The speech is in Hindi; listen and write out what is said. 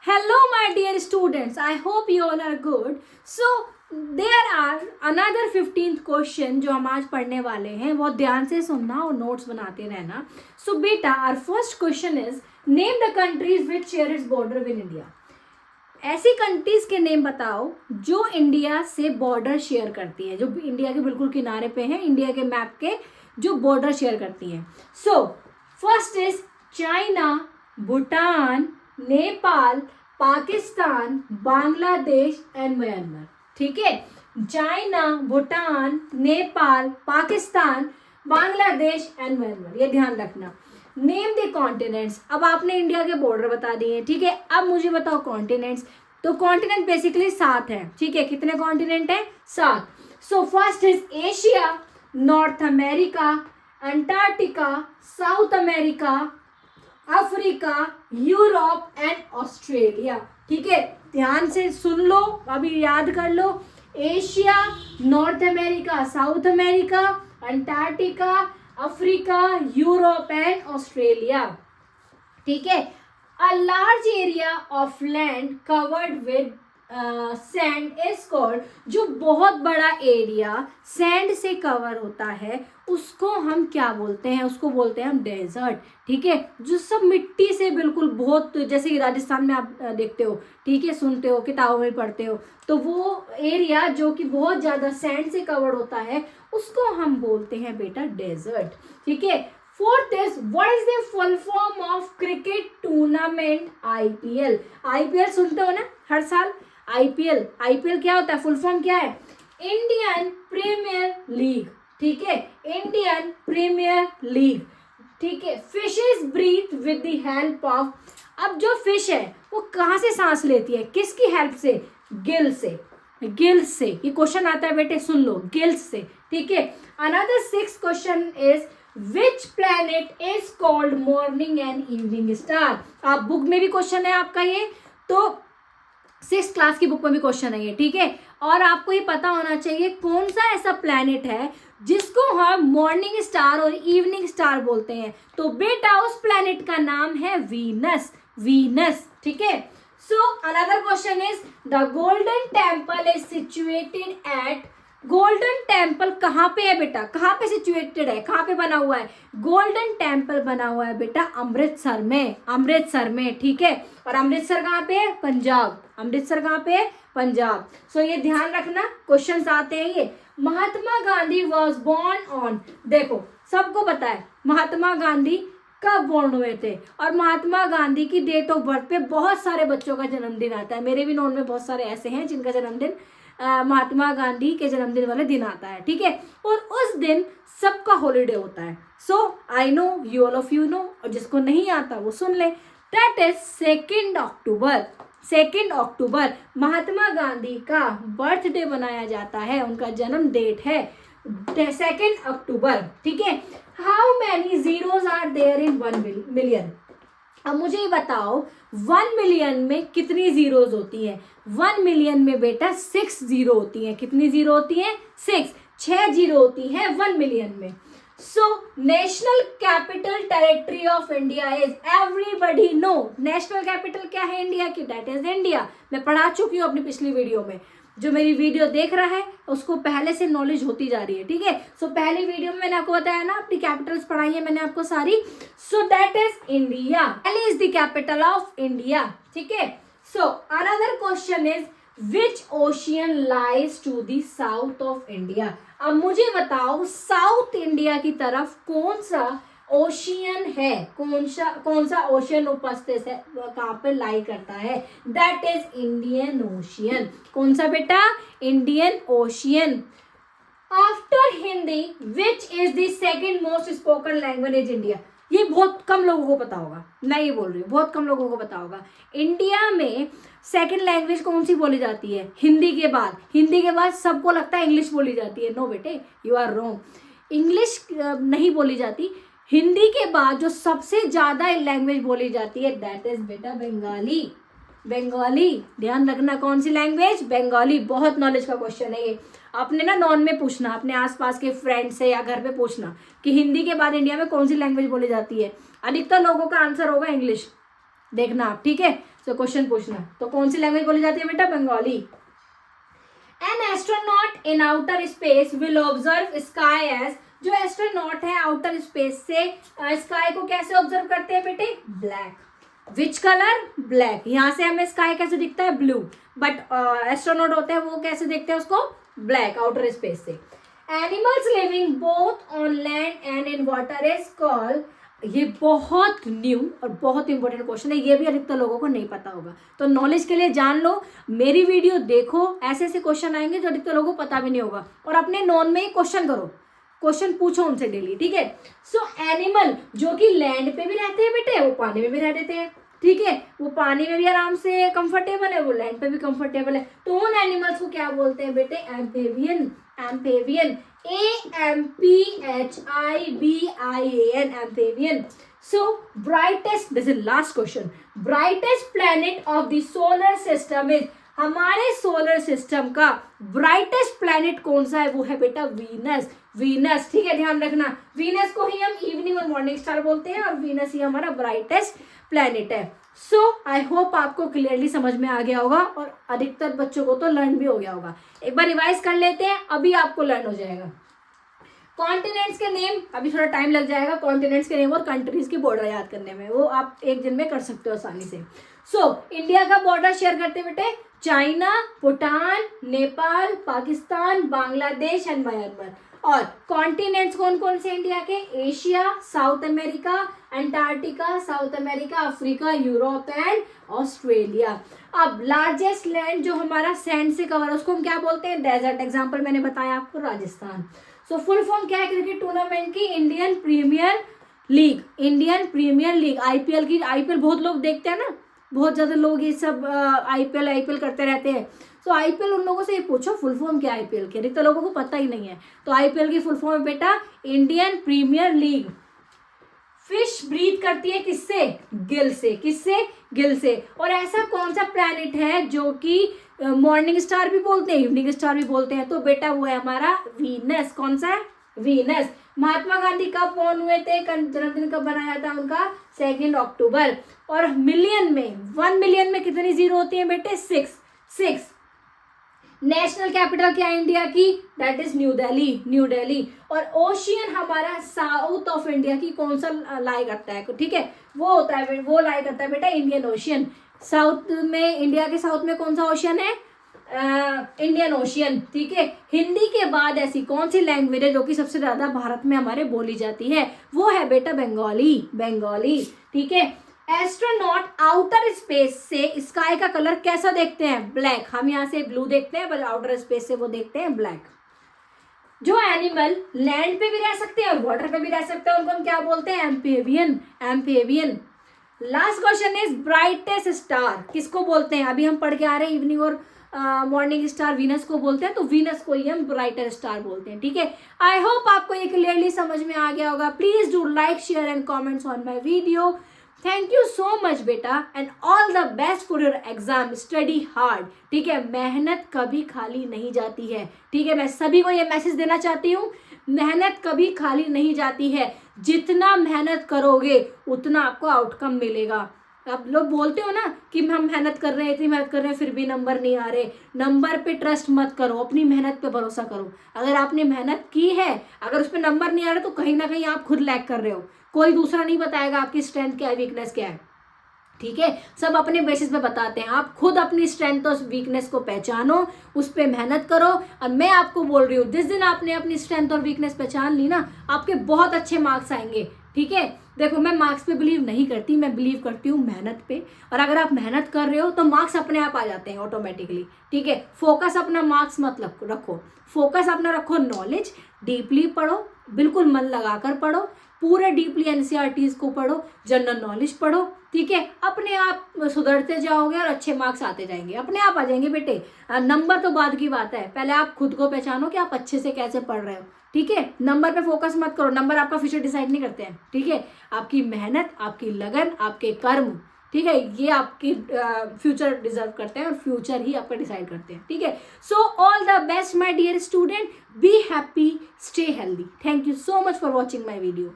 Hello, my dear students. I hope you all are good. So, there are another 15th question जो हम आज पढ़ने वाले हैं. बहुत ध्यान से सुनना और नोट्स बनाते रहना. So, बेटा, our first question is name the countries which share its border with India. ऐसी कंट्रीज के नेम बताओ जो इंडिया से बॉर्डर शेयर करती है, जो इंडिया के बिल्कुल किनारे पे हैं, इंडिया के मैप के जो बॉर्डर शेयर करती हैं. सो first is China, Bhutan, Nepal, Pakistan, Bangladesh and Myanmar. ठीक है, China, Bhutan, Nepal, Pakistan, Bangladesh and Myanmar. ये ध्यान रखना. Name the continents. अब आपने इंडिया के बॉर्डर बता दिए. ठीक है, अब मुझे बताओ कॉन्टिनेंट्स. तो कॉन्टिनेंट बेसिकली 7 है. ठीक है, कितने कॉन्टिनेंट है? 7. So first is Asia, North America, Antarctica, South America, Africa, Europe and Australia. ठीक है, ध्यान से सुन लो, अभी याद कर लो. Asia, North America, South America, Antarctica, Africa, Europe and Australia. ठीक है. A large area of land covered with sand is called. जो बहुत बड़ा एरिया सैंड से कवर होता है उसको हम क्या बोलते हैं? उसको बोलते हैं हम डेजर्ट. ठीक है, जो सब मिट्टी से बिल्कुल बहुत, जैसे कि राजस्थान में आप देखते हो, ठीक है, सुनते हो, किताबों में पढ़ते हो, तो वो एरिया जो कि बहुत ज़्यादा सैंड से कवर्ड होता है उसको हम बोलते हैं बेटा डेजर्ट. ठीक है. Fourth is what is the full form of cricket tournament IPL. IPL सुनते हो ना हर साल. आईपीएल क्या होता है? फुल फॉर्म क्या है? Indian Premier League. ठीक है, इंडियन प्रीमियर लीग. ठीक है. Fishes breathe with the help of. अब जो फिश है वो कहाँ से सांस लेती है? किसकी हेल्प से? गिल से. गिल्स से. ये क्वेश्चन आता है बेटे, सुन लो, गिल्स से. ठीक है. Another 6th question is which planet is called morning and evening star. आप बुक में भी क्वेश्चन है आपका ये, तो 6th क्लास की बुक में भी क्वेश्चन है ये. ठीक है, और आपको ये पता होना चाहिए कौन सा ऐसा प्लैनेट है जिसको हम मॉर्निंग स्टार और इवनिंग स्टार बोलते हैं. तो बेटा उस प्लैनेट का नाम है वीनस. वीनस. ठीक है. So another question is the golden temple is situated at. Golden temple कहाँ पे है बेटा? कहाँ पे सिचुएटेड है? कहाँ पे बना हुआ है? गोल्डन टेम्पल बना हुआ है बेटा अमृतसर में. अमृतसर में. ठीक है, और अमृतसर कहाँ पे है? पंजाब. अमृतसर कहाँ पे है? पंजाब. सो ये ध्यान रखना, क्वेश्चंस आते हैं ये. Mahatma Gandhi was born on. देखो सबको पता है महात्मा गांधी कब बोर्न हुए थे, और महात्मा गांधी की डेट ऑफ बर्थ पे बहुत सारे बच्चों का जन्मदिन आता है. मेरे भी नोन में बहुत सारे ऐसे हैं जिनका जन्मदिन महात्मा गांधी के जन्मदिन वाले दिन आता है. ठीक है, और उस दिन सबका हॉलीडे होता है. So I know you all of you know, और जिसको नहीं आता वो सुन ले. That is 2 October. 2 October Mahatma Gandhi का बर्थडे मनाया जाता है. उनका जन्म डेट है 2 अक्टूबर. ठीक है. How many zeros are there in 1 million. अब मुझे ये बताओ 1 मिलियन में कितनी जीरोज होती है? 1 मिलियन में बेटा 6 जीरो होती है. कितनी जीरो होती है? 6 जीरो होती है 1 मिलियन में. So national capital territory of India is, everybody know national capital क्या है इंडिया की? That is India. मैं पढ़ा चुकी हूँ अपनी पिछली वीडियो में. जो मेरी वीडियो देख रहा है उसको पहले से नॉलेज होती जा रही है. ठीक है. सो पहली वीडियो में मैंने आपको बताया ना, अपनी कैपिटल्स पढ़ाई है मैंने आपको सारी. So that is India. Delhi is the capital of India. ठीक है. So another question is which ocean lies to the south of India. अब मुझे बताओ साउथ इंडिया की तरफ कौन सा ओशियन है? कौन सा ओशियन उपस्थित है, कहाँ पर लाई करता है? That is Indian ocean. कौन सा बेटा? Indian ocean. After Hindi which is the 2nd most spoken language in India. ये बहुत कम लोगों को पता होगा, मैं ये बोल रही हूँ, बहुत कम लोगों को पता होगा. इंडिया में 2nd लैंग्वेज कौन सी बोली जाती है? हिंदी के बाद. हिंदी के बाद सबको लगता है इंग्लिश बोली जाती है. नो बेटे, यू आर रॉन्ग. इंग्लिश नहीं बोली जाती. हिंदी के बाद जो सबसे ज्यादा लैंग्वेज बोली जाती है दैट इज बेटा बंगाली. बंगाली. ध्यान रखना, कौन सी लैंग्वेज? बंगाली. बहुत नॉलेज का क्वेश्चन है ये. आपने ना नॉन में पूछना, अपने आसपास के फ्रेंड से या घर पे पूछना कि हिंदी के बाद इंडिया में कौन सी लैंग्वेज बोली जाती है. अधिकतर लोगों का आंसर होगा इंग्लिश. देखना आप. ठीक है. तो क्वेश्चन पूछना। तो कौन सी लैंग्वेज बोली जाती है बेटा? Bengali. An astronaut in outer space will observe sky as, जो एस्ट्रोनॉट है आउटर स्पेस से स्काई को कैसे ऑब्जर्व करते हैं बेटे? ब्लैक। Which colour? ब्लैक। यहाँ से हमें स्काई कैसे दिखता है? ब्लू। बट एस्ट्रोनॉट होते हैं वो कैसे देखते हैं उसको? ब्लैक, आउटर स्पेस से। Animals living both on land and in water is called, ये बहुत न्यू और बहुत इंपॉर्टेंट क्वेश्चन है, ये भी अधिकतर लोगों को नहीं पता होगा, तो नॉलेज के लिए जान लो, मेरी वीडियो देखो, ऐसे ऐसे क्वेश्चन आएंगे जो अधिकतर लोगों को पता भी नहीं होगा, और अपने नॉन में ही क्वेश्चन करो, क्वेश्चन पूछो उनसे डेली, ठीक है। सो एनिमल जो कि लैंड पे भी रहते हैं बेटे, वो पानी में भी रह देते हैं, ठीक है, वो पानी में भी आराम से कंफर्टेबल है, वो लैंड पे भी कंफर्टेबल है, तो उन एनिमल्स को क्या बोलते हैं बेटे? एम्फेबियन। एम्फेबियन, AMPHIBIAN, एम्फेबियन। So brightest, this is last question, brightest planet of the solar system is, हमारे सोलर सिस्टम का ब्राइटेस्ट प्लैनेट कौन सा है? वो है बेटा वीनस। वीनस, ठीक है, ध्यान रखना, वीनस को ही हम इवनिंग और मॉर्निंग स्टार बोलते हैं, और वीनस ही हमारा ब्राइटेस्ट प्लैनेट है। सो आई होप आपको क्लियरली समझ में आ गया होगा, और अधिकतर बच्चों को तो लर्न भी हो गया होगा। एक बार रिवाइज कर लेते हैं, अभी आपको लर्न हो जाएगा। कॉन्टिनेंट्स के नेम, अभी थोड़ा टाइम लग जाएगा कॉन्टिनेंट्स के नेम और कंट्रीज के बॉर्डर याद करने में, वो आप एक दिन में कर सकते हो आसानी से। इंडिया का बॉर्डर शेयर करते बेटे China, Bhutan, Nepal, Pakistan, Bangladesh and Myanmar. और कॉन्टिनेंट्स कौन कौन से इंडिया के? Asia, south America, Antarctica, South America, Africa, Europe and Australia. अब लार्जेस्ट लैंड जो हमारा सैंड से कवर है उसको हम क्या बोलते हैं? डेजर्ट। एग्जाम्पल मैंने बताया आपको, राजस्थान। फुल फॉर्म क्या है क्रिकेट टूर्नामेंट की? Indian Premier League. Indian Premier League, IPL की। आईपीएल बहुत लोग देखते हैं ना, बहुत ज्यादा लोग ये सब आईपीएल करते रहते हैं। आईपीएल उन लोगों से ये पूछो फुल फॉर्म क्या है आईपीएल की, अधिकतर लोगों को पता ही नहीं है। तो आईपीएल की फुल फॉर्म बेटा Indian Premier League. Fish breathe करती है किससे? गिल से। किससे? गिल से। और ऐसा कौन सा प्लैनेट है जो कि मॉर्निंग स्टार भी बोलते हैं, इवनिंग स्टार भी बोलते हैं? तो बेटा वो है हमारा वीनस। कौन सा? वीनस। महात्मा गांधी कब बोर्न हुए थे? जन्मदिन कब बनाया था उनका? 2 अक्टूबर। और मिलियन में, 1 मिलियन में कितनी जीरो होती है बेटे? 6। नेशनल कैपिटल क्या है इंडिया की? That is new Delhi. New Delhi. और ओशियन हमारा साउथ ऑफ इंडिया की कौन सा लाई करता है? ठीक है, वो होता है, वो लाई करता है बेटा इंडियन ओशियन। साउथ में, इंडिया के साउथ में कौन सा ओशियन है? इंडियन ओशियन, ठीक है। हिंदी के बाद ऐसी कौन सी लैंग्वेज है जो कि सबसे ज्यादा भारत में हमारे बोली जाती है? वो है बेटा बंगाली। बंगाली, ठीक है। एस्ट्रोनॉट आउटर स्पेस से स्काई का कलर कैसा देखते हैं? ब्लैक। हम यहाँ से ब्लू देखते हैं, पर आउटर स्पेस से वो देखते हैं ब्लैक। जो एनिमल लैंड पे भी रह सकते हैं और वाटर पे भी रह सकते हैं उनको हम क्या बोलते हैं? Amphibian. Amphibian. Last question is brightest star किसको बोलते हैं? अभी हम पढ़ के आ रहे हैं इवनिंग और मॉर्निंग स्टार वीनस को बोलते हैं, तो वीनस को ही हम ब्राइटर स्टार बोलते हैं, ठीक है। आई होप आपको ये क्लियरली समझ में आ गया होगा। Please do like, share and comments on my video. Thank you so much बेटा, and all the best for your exam. Study hard, ठीक है, मेहनत कभी खाली नहीं जाती है, ठीक है। मैं सभी को ये मैसेज देना चाहती हूँ, मेहनत कभी खाली नहीं जाती है। जितना मेहनत करोगे उतना आपको आउटकम मिलेगा। आप लोग बोलते हो ना कि हम मेहनत कर रहे हैं, इतनी मेहनत कर रहे हैं, फिर भी नंबर नहीं आ रहे। नंबर पे ट्रस्ट मत करो, अपनी मेहनत पे भरोसा करो। अगर आपने मेहनत की है, अगर उस पर नंबर नहीं आ रहे, तो कहीं ना कहीं आप खुद लैग कर रहे हो। कोई दूसरा नहीं बताएगा आपकी स्ट्रेंथ क्या है, वीकनेस क्या है, ठीक है। सब अपने बेसिस पे बताते हैं। आप खुद अपनी स्ट्रेंथ और वीकनेस को पहचानो, उस पर मेहनत करो। और मैं आपको बोल रही हूँ, जिस दिन आपने अपनी स्ट्रेंथ और वीकनेस पहचान ली ना, आपके बहुत अच्छे मार्क्स आएंगे, ठीक है। देखो, मैं मार्क्स पे बिलीव नहीं करती, मैं बिलीव करती हूँ मेहनत पे। और अगर आप मेहनत कर रहे हो तो मार्क्स अपने आप आ जाते हैं ऑटोमेटिकली, ठीक है। फोकस अपना मार्क्स मत रखो, फोकस अपना रखो नॉलेज। डीपली पढ़ो, बिल्कुल मन लगाकर पढ़ो, पूरे डीपली एनसीईआरटीज को पढ़ो, जनरल नॉलेज पढ़ो, ठीक है। अपने आप सुधरते जाओगे और अच्छे मार्क्स आते जाएंगे, अपने आप आ जाएंगे बेटे। नंबर तो बाद की बात है, पहले आप खुद को पहचानो कि आप अच्छे से कैसे पढ़ रहे हो, ठीक है। नंबर पे फोकस मत करो, नंबर आपका फ्यूचर डिसाइड नहीं करते हैं, ठीक है। आपकी मेहनत, आपकी लगन, आपके कर्म, ठीक है, ये आपकी फ्यूचर डिजर्व करते हैं और फ्यूचर ही आपका डिसाइड करते हैं, ठीक है। So all the best my dear student, be happy, stay healthy. Thank you so much for watching my video.